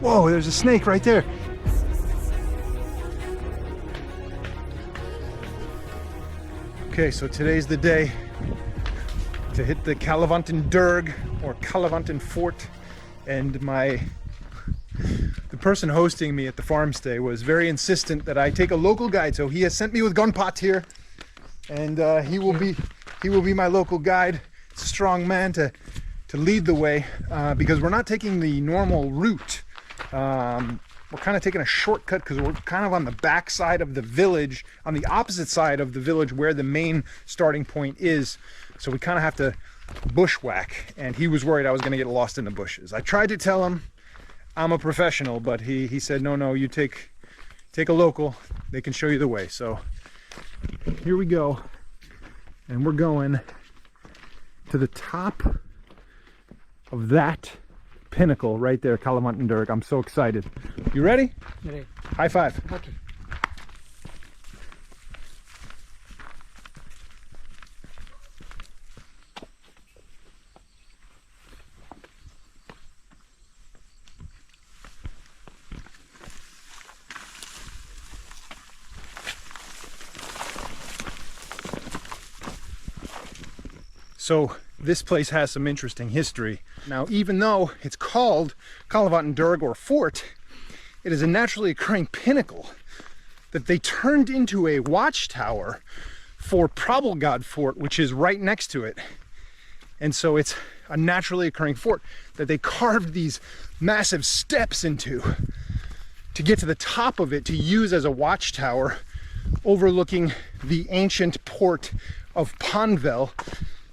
Whoa, there's a snake right there. Okay, so today's the day to hit the Kalavantin Durg or Kalavantin Fort, and the person hosting me at the farm stay was very insistent that I take a local guide, so he has sent me with Gunpot here, and he will be my local guide. It's a strong man to lead the way because we're not taking the normal route. We're kind of taking a shortcut because we're kind of on the back side of the village, on the opposite side of the village where the main starting point is. So we kind of have to bushwhack, and he was worried I was going to get lost in the bushes. I tried to tell him I'm a professional, but he said, no, you take a local, they can show you the way. So here we go, and we're going to the top of that pinnacle right there, Kalavantin Durg. I'm so excited. You ready? Ready. High five. Okay. So this place has some interesting history. Now, even though it's called Kalavantin Durg or fort, it is a naturally occurring pinnacle that they turned into a watchtower for Probelgod Fort, which is right next to it. And so it's a naturally occurring fort that they carved these massive steps into to get to the top of it to use as a watchtower overlooking the ancient port of Panvel,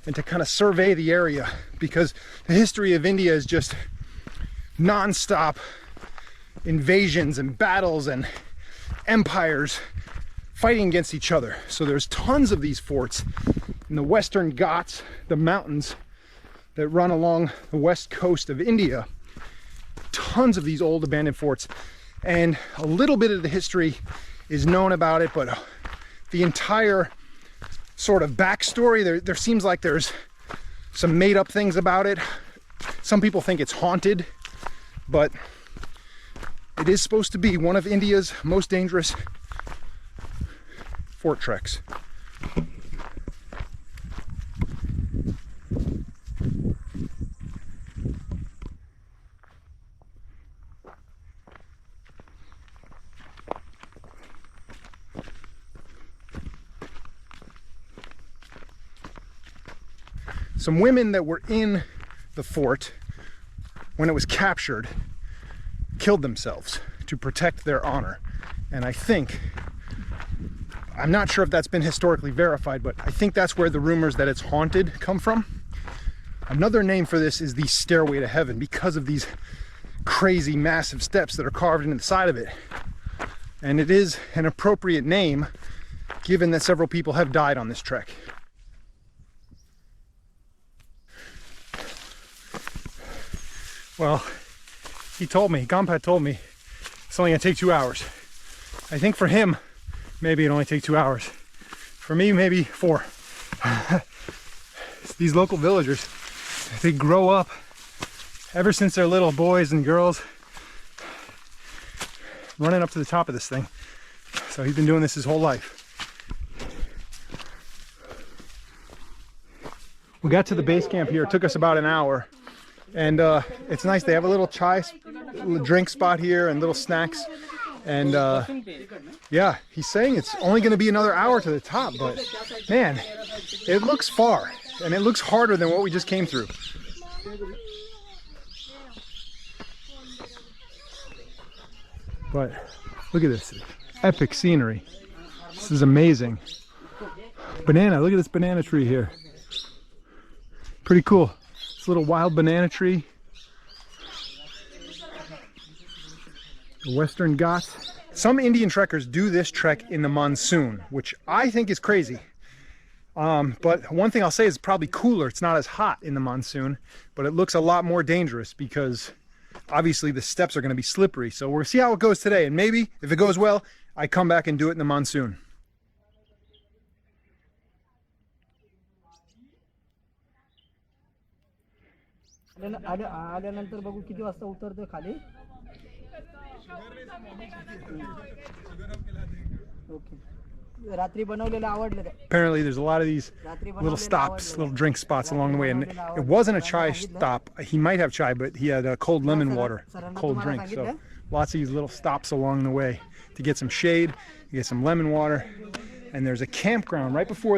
and to kind of survey the area, because the history of India is just non-stop invasions and battles and empires fighting against each other. So there's tons of these forts in the Western Ghats, the mountains that run along the west coast of India. Tons of these old abandoned forts, and a little bit of the history is known about it, but the entire sort of backstory, there seems like there's some made up things about it. Some people think it's haunted, but it is supposed to be one of India's most dangerous fort treks. Some women that were in the fort when it was captured killed themselves to protect their honor. And I'm not sure if that's been historically verified, but I think that's where the rumors that it's haunted come from. Another name for this is the Stairway to Heaven, because of these crazy massive steps that are carved into the side of it. And it is an appropriate name given that several people have died on this trek. Well, Gunpad told me it's only gonna take 2 hours. I think for him, maybe it only take 2 hours. For me, maybe 4. These local villagers, they grow up ever since they're little boys and girls running up to the top of this thing. So he's been doing this his whole life. We got to the base camp here. It took us about an hour. And it's nice. They have a little drink spot here and little snacks. And yeah, he's saying it's only going to be another hour to the top, but man, it looks far and it looks harder than what we just came through. But look at this epic scenery. This is amazing. Banana, look at this banana tree here. Pretty cool. This little wild banana tree. The Western Ghats. Some Indian trekkers do this trek in the monsoon, which I think is crazy. But one thing I'll say is it's probably cooler. It's not as hot in the monsoon, but it looks a lot more dangerous because obviously the steps are going to be slippery. So we'll see how it goes today, and maybe if it goes well, I come back and do it in the monsoon. आल्यानंतर बघू किती वाजता उतरतोय खाली Apparently there's a lot of these little stops, little drink spots along the way, and it wasn't a chai stop. He might have chai, but he had a cold lemon water, cold drink. So lots of these little stops along the way to get some shade, to get some lemon water. And there's a campground right before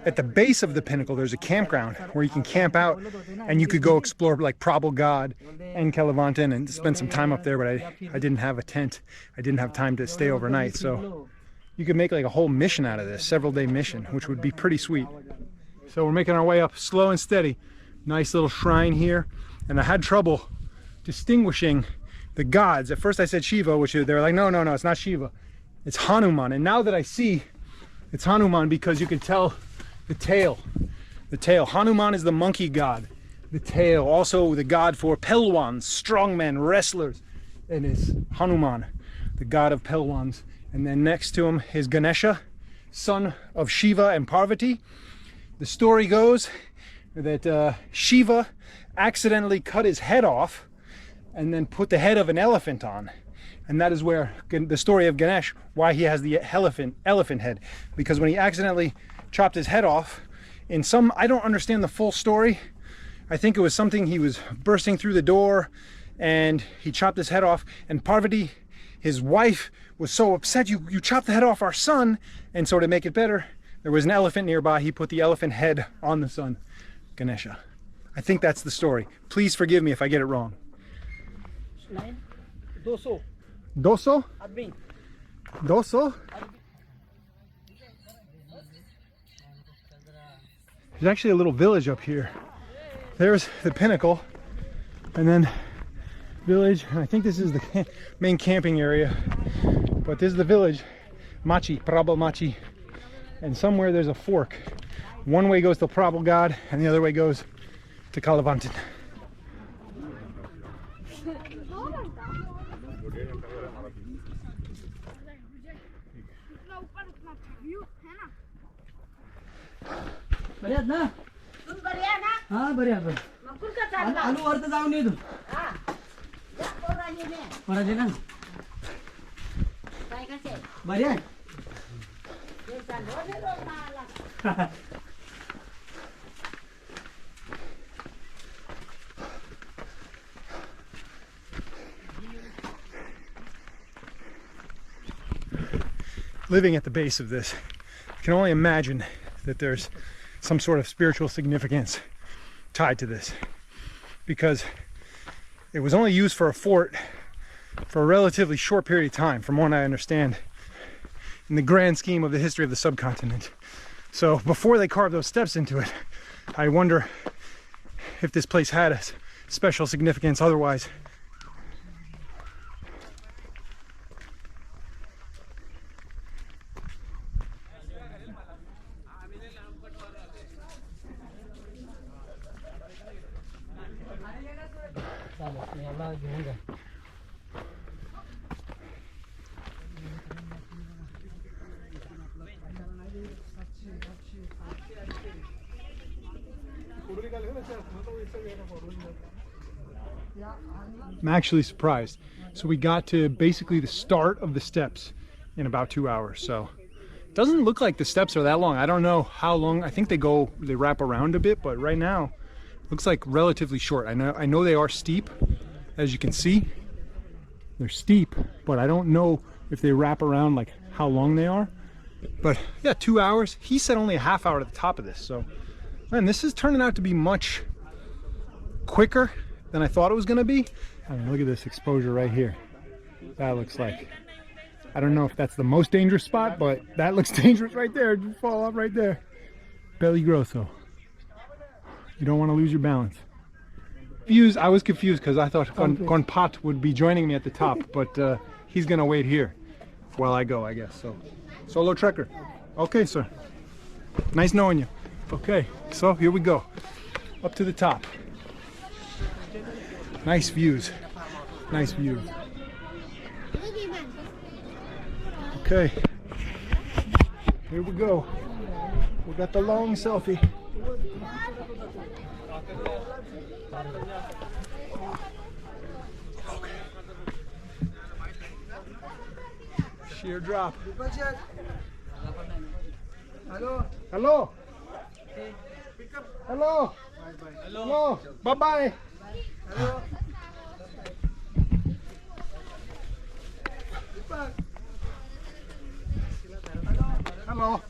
at the base of the pinnacle. There's a campground where you can camp out, and you could go explore like Probable God and Kalavantin and spend some time up there. But I didn't have a tent. I didn't have time to stay overnight. So you could make like a whole mission out of this, several-day mission, which would be pretty sweet. So we're making our way up slow and steady. Nice little shrine here. And I had trouble distinguishing the gods. At first I said Shiva, which they were like, no, it's not Shiva. It's Hanuman. And now that I see it's Hanuman, because you can tell the tail. The tail. Hanuman is the monkey god. The tail, also the god for Pelwans, strongmen, wrestlers. And it's Hanuman, the god of Pelwans. And then next to him is Ganesha, son of Shiva and Parvati. The story goes that Shiva accidentally cut his head off and then put the head of an elephant on. And that is where the story of Ganesh, why he has the elephant head. Because when he accidentally chopped his head off, I don't understand the full story. I think it was something, he was bursting through the door and he chopped his head off, and Parvati, his wife, was so upset, you chopped the head off our son. And so to make it better, there was an elephant nearby. He put the elephant head on the son, Ganesha. I think that's the story. Please forgive me if I get it wrong. Doso? Doso? There's actually a little village up here. There's the pinnacle, and then village. I think this is the main camping area, but this is the village, Machi, Prabal Machi. And somewhere there's a fork. One way goes to Prabal God, and the other way goes to Kalavantin. बऱ्याच ना तुम बऱ्या ना हां बऱ्या बरं मग का चालला आलू वरत जाऊन ये तू हां या पोराने ने पोराने ना काय कसे बऱ्या हे चाललो रे रोज माला Living at the base of this, I can only imagine that there's some sort of spiritual significance tied to this, because it was only used for a fort for a relatively short period of time, from what I understand, in the grand scheme of the history of the subcontinent. So before they carved those steps into it, I wonder if this place had a special significance otherwise. I'm actually surprised. So we got to basically the start of the steps in about 2 hours. So it doesn't look like the steps are that long. I don't know how long. I think they wrap around a bit, but right now looks like relatively short. I know they are steep, as you can see. They're steep, but I don't know if they wrap around, like how long they are. But yeah, 2 hours. He said only a half hour at the top of this. So man, this is turning out to be much quicker than I thought it was going to be. I mean, look at this exposure right here. That looks like, I don't know if that's the most dangerous spot, but that looks dangerous right there. You fall off right there. Peligroso. You don't want to lose your balance. I was confused because I thought Konpat would be joining me at the top, but he's going to wait here while I go, I guess. So, solo trekker. Okay, sir. Nice knowing you. Okay, so here we go. Up to the top. Nice views. Nice views. Okay. Here we go. We got the long selfie. Okay. Sheer drop. Hello. Hello. Hello. Hello. Bye bye. Hello. Hello.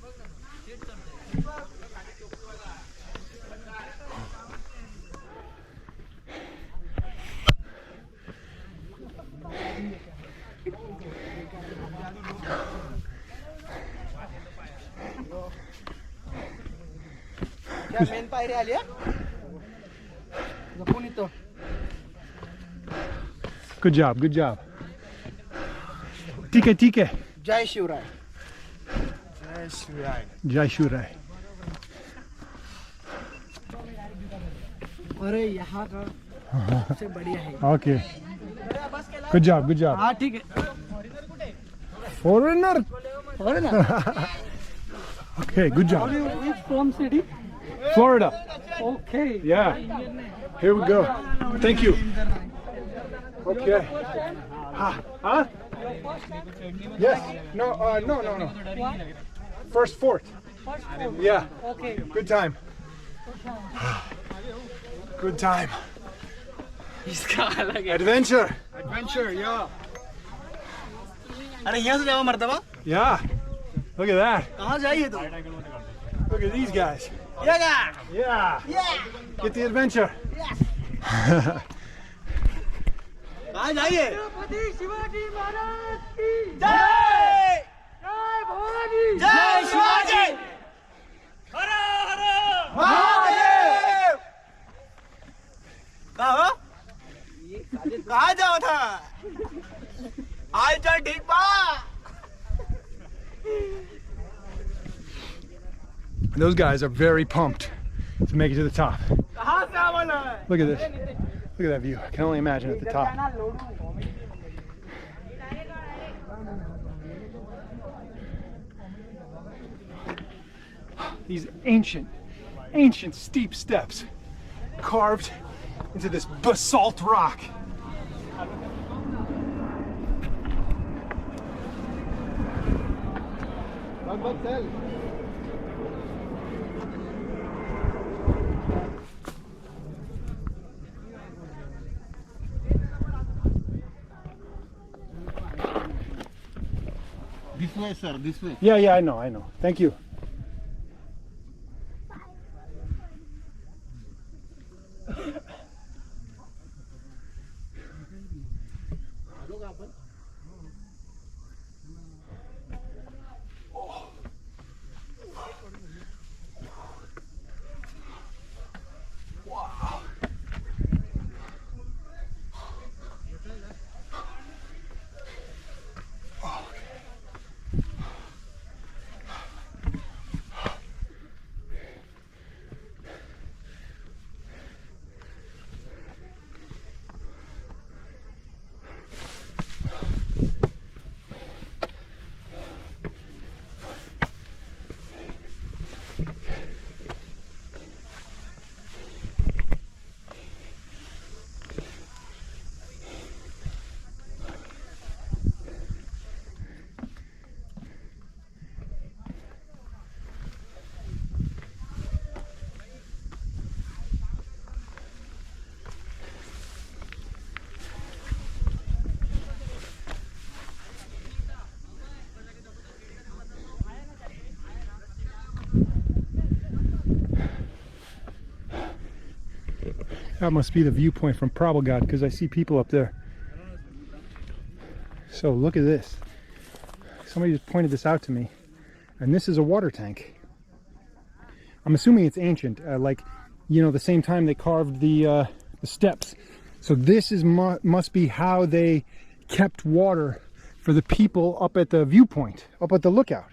क्या main पायरी आली हा? जपून इथं. Good job, good job. Tike, tike. जय Shivrai. Jai Shurai. अरे यहाँ का सबसे बढ़िया है. Okay. Good job, good job. हाँ ठीक है. Foreigner. Okay, good job. Which from city? Florida. Okay. Yeah. Here we go. Thank you. Okay. Huh? Yes. No, no. First fort. Yeah. Okay. Good time. Good time. इसका अलग है. Adventure. Adventure, yeah. अरे यहाँ से जाओ मर्दबा. Yeah. Look at that. कहाँ जाइए तो? Look at these guys. Yeah. Yeah. Get the adventure. कहाँ जाइए? छत्रपति शिवाजी महाराज की जय. जय भवानी. जय शिवाजी. हर हर महादेव. कहाँ जाओ था? आज जा ठीक बा. Those guys are very pumped to make it to the top. कहाँ से आवाला है? Look at this. Look at that view. I can only imagine at the top. These ancient steep steps carved into this basalt rock. This way, sir. This way. Yeah, I know. Thank you. That must be the viewpoint from Prabhupada because I see people up there. So look at this. Somebody just pointed this out to me. And this is a water tank. I'm assuming it's ancient, like, you know, the same time they carved the steps. So this is must be how they kept water for the people up at the viewpoint, up at the lookout.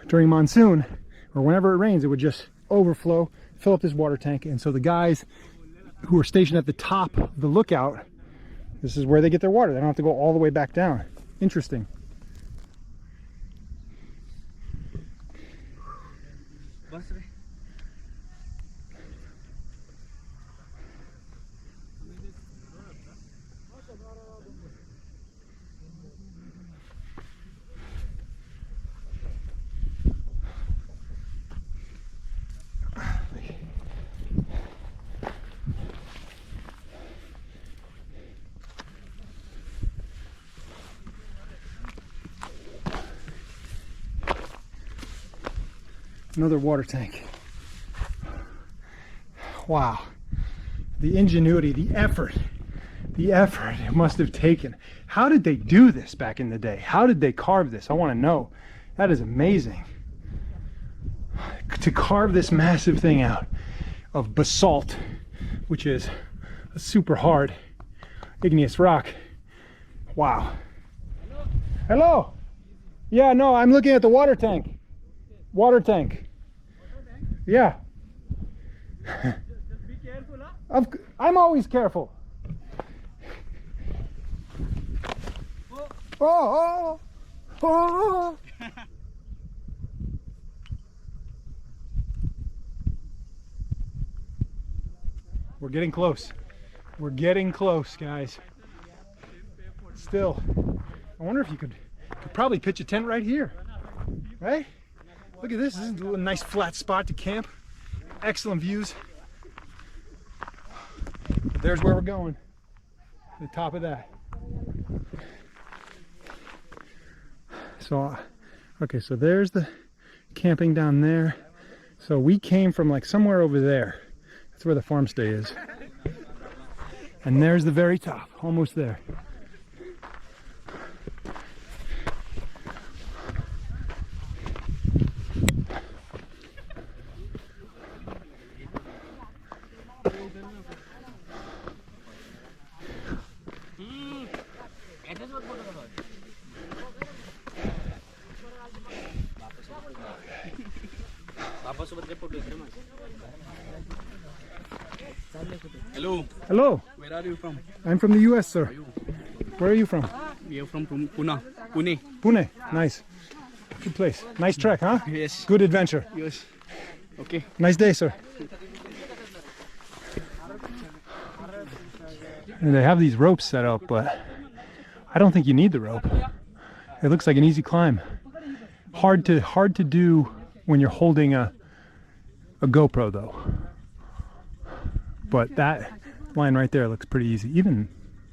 During monsoon, or whenever it rains, it would just overflow, fill up this water tank. And so the guys who are stationed at the top of the lookout, this is where they get their water. They don't have to go all the way back down. Interesting. Another water tank. Wow. The ingenuity, the effort it must have taken. How did they do this back in the day? How did they carve this? I want to know. That is amazing. To carve this massive thing out of basalt, which is a super hard igneous rock. Wow. Hello. Yeah, no, I'm looking at the water tank. Water tank. Yeah. Just be careful, huh? I'm always careful. Oh, oh, oh. We're getting close. We're getting close, guys. Still, I wonder if you could probably pitch a tent right here, right? Look at this. This is a nice flat spot to camp. Excellent views. But there's where we're going. The top of that. So, okay, so there's the camping down there. So we came from like somewhere over there. That's where the farm stay is. And there's the very top, almost there. Hello. Hello. Where are you from? I'm from the US, sir. Where are you from? We are from Pune. Pune. Pune. Nice. Good place. Nice trek, huh? Yes. Good adventure. Yes. Okay. Nice day, sir. And they have these ropes set up, but I don't think you need the rope. It looks like an easy climb. Hard to do when you're holding a GoPro though. But that line right there looks pretty easy. Even,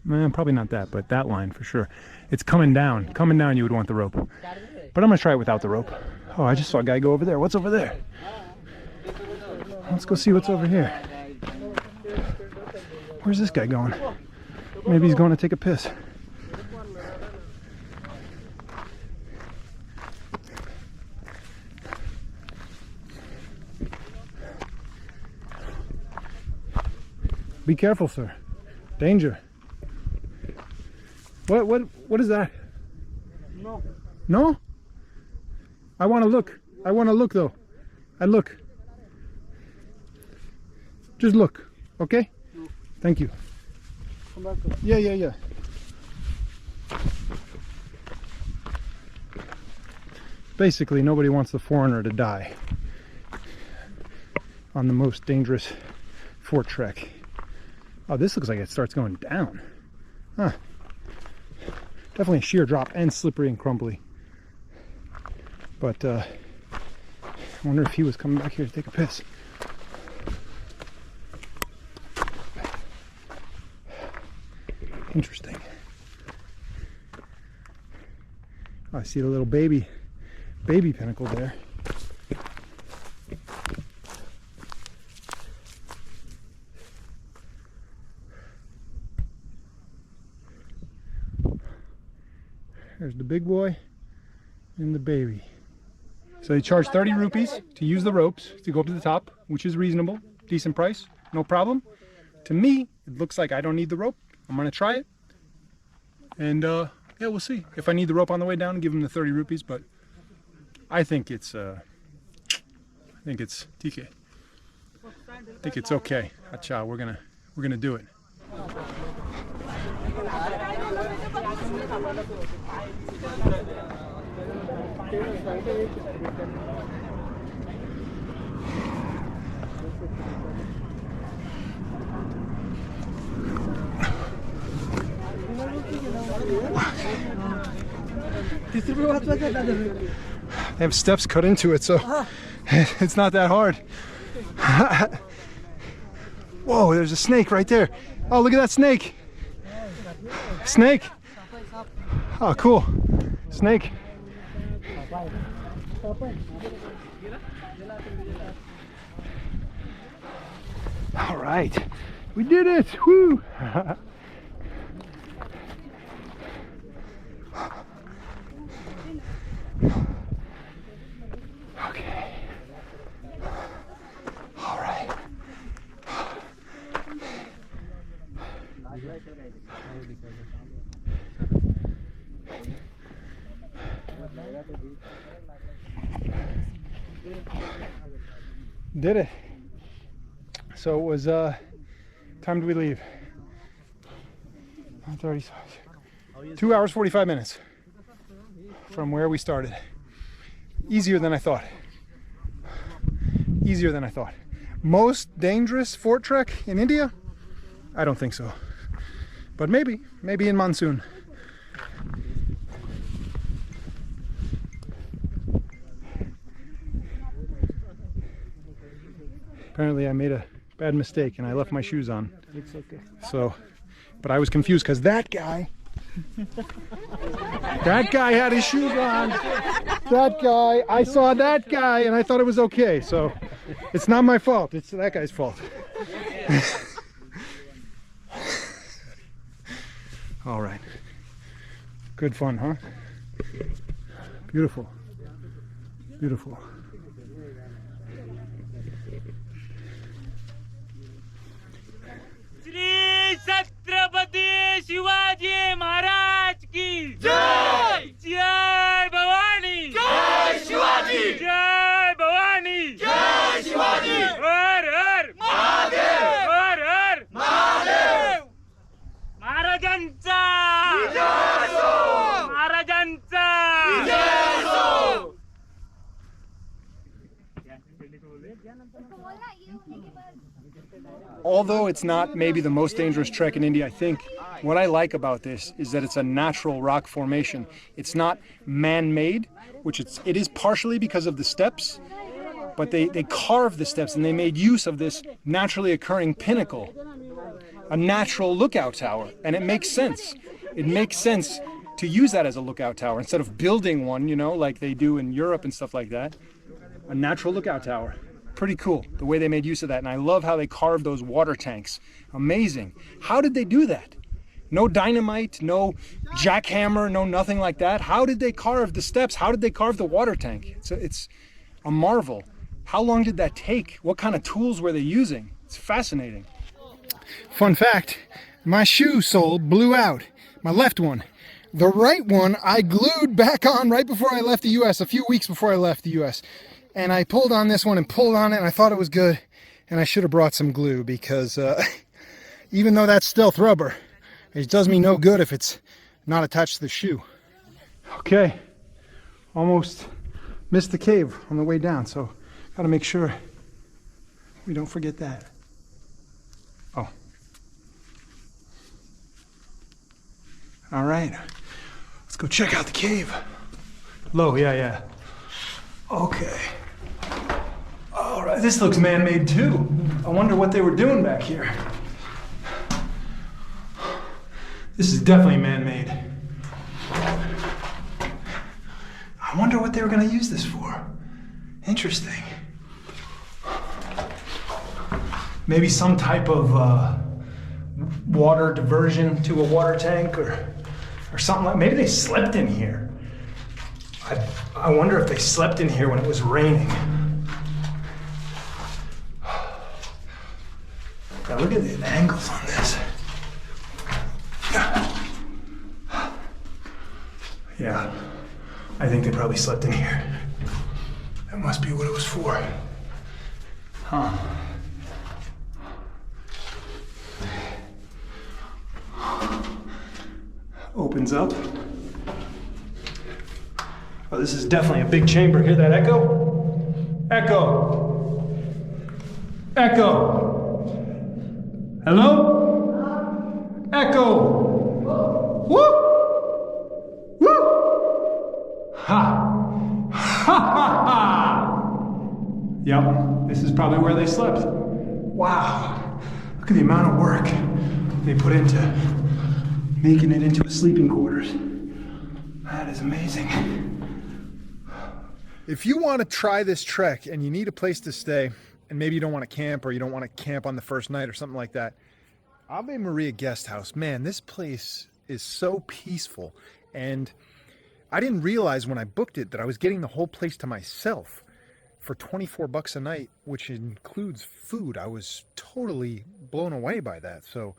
probably not that, but that line for sure. It's coming down. Coming down, you would want the rope. But I'm gonna try it without the rope. Oh, I just saw a guy go over there. What's over there? Let's go see what's over here. Where's this guy going? Maybe he's going to take a piss. Be careful, sir. Danger. What is that? No. No? I want to look. I want to look though. I look. Just look, okay? No. Thank you. Come back. Yeah. Basically, nobody wants the foreigner to die on the most dangerous fort trek. Oh, this looks like it starts going down. Huh. Definitely a sheer drop and slippery and crumbly. But I wonder if he was coming back here to take a piss. Interesting. Oh, I see the little baby pinnacle there. There's the big boy and the baby. So they charge 30 rupees to use the ropes to go up to the top, which is reasonable, decent price, no problem. To me, it looks like I don't need the rope. I'm gonna try it, and yeah, we'll see. If I need the rope on the way down, give them the 30 rupees. But I think it's TK. I think it's okay. Acha, we're gonna do it. They have steps cut into it, so it's not that hard. Whoa, there's a snake right there. Oh, look at that snake. Snake. Oh, cool. Snake. All right, we did it! Woo! Okay. All right. Did it. So it was, time did we leave? 1:30. 2 hours, 45 minutes from where we started. Easier than I thought. Easier than I thought. Most dangerous fort trek in India? I don't think so. But maybe in monsoon. Apparently I made a bad mistake and I left my shoes on. It's okay. So, but I was confused because that guy had his shoes on. That guy, I saw that guy and I thought it was okay. So it's not my fault, it's that guy's fault. All right. Good fun, huh? Beautiful. Beautiful. Shri Chhatrapati Shivaji Maharaj की जय जय भवानी जय शिवाजी जय भवानी जय शिवाजी हर हर महादेव हर हर महादेव महाराजांचा विजय असो महाराजांचा विजय असो Although it's not maybe the most dangerous trek in India, I think what I like about this is that it's a natural rock formation. It's not man-made, which it is partially because of the steps, but they carved the steps and they made use of this naturally occurring pinnacle, a natural lookout tower, and it makes sense. It makes sense to use that as a lookout tower instead of building one, you know, like they do in Europe and stuff like that. A natural lookout tower. Pretty cool, the way they made use of that. And I love how they carved those water tanks. Amazing. How did they do that? No dynamite, no jackhammer, no nothing like that. How did they carve the steps? How did they carve the water tank? It's a marvel. How long did that take? What kind of tools were they using? It's fascinating. Fun fact, my shoe sole blew out. My left one. The right one I glued back on right before I left the US, a few weeks before I left the US. And I pulled on this one and pulled on it and I thought it was good. And I should have brought some glue because even though that's stealth rubber, it does me no good if it's not attached to the shoe. Okay, almost missed the cave on the way down, so gotta make sure we don't forget that. Oh. All right, let's go check out the cave. Low, yeah. Okay. All right, this looks man-made too. I wonder what they were doing back here. This is definitely man-made. I wonder what they were gonna use this for. Interesting. Maybe some type of water diversion to a water tank or something like, maybe they slept in here. I wonder if they slept in here when it was raining. God, look at the angles on this. Yeah, I think they probably slept in here. That must be what it was for. Huh. Opens up. Oh, this is definitely a big chamber. Hear that echo? Echo. Echo. Hello? Echo. Woo! Woo! Ha! Ha ha ha! Yep, this is probably where they slept. Wow. Look at the amount of work they put into making it into a sleeping quarters. That is amazing. If you want to try this trek and you need a place to stay, and maybe you don't want to camp or you don't want to camp on the first night or something like that, Ave Maria Guest House, man, this place is so peaceful. And I didn't realize when I booked it that I was getting the whole place to myself for $24 a night, which includes food. I was totally blown away by that. So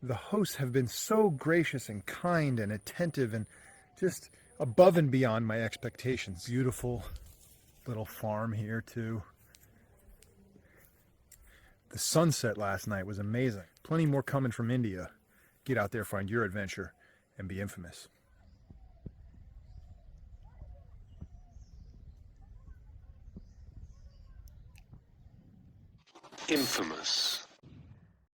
the hosts have been so gracious and kind and attentive and just above and beyond my expectations. Beautiful little farm here too. The sunset last night was amazing. Plenty more coming from India. Get out there, find your adventure, and be infamous. Infamous.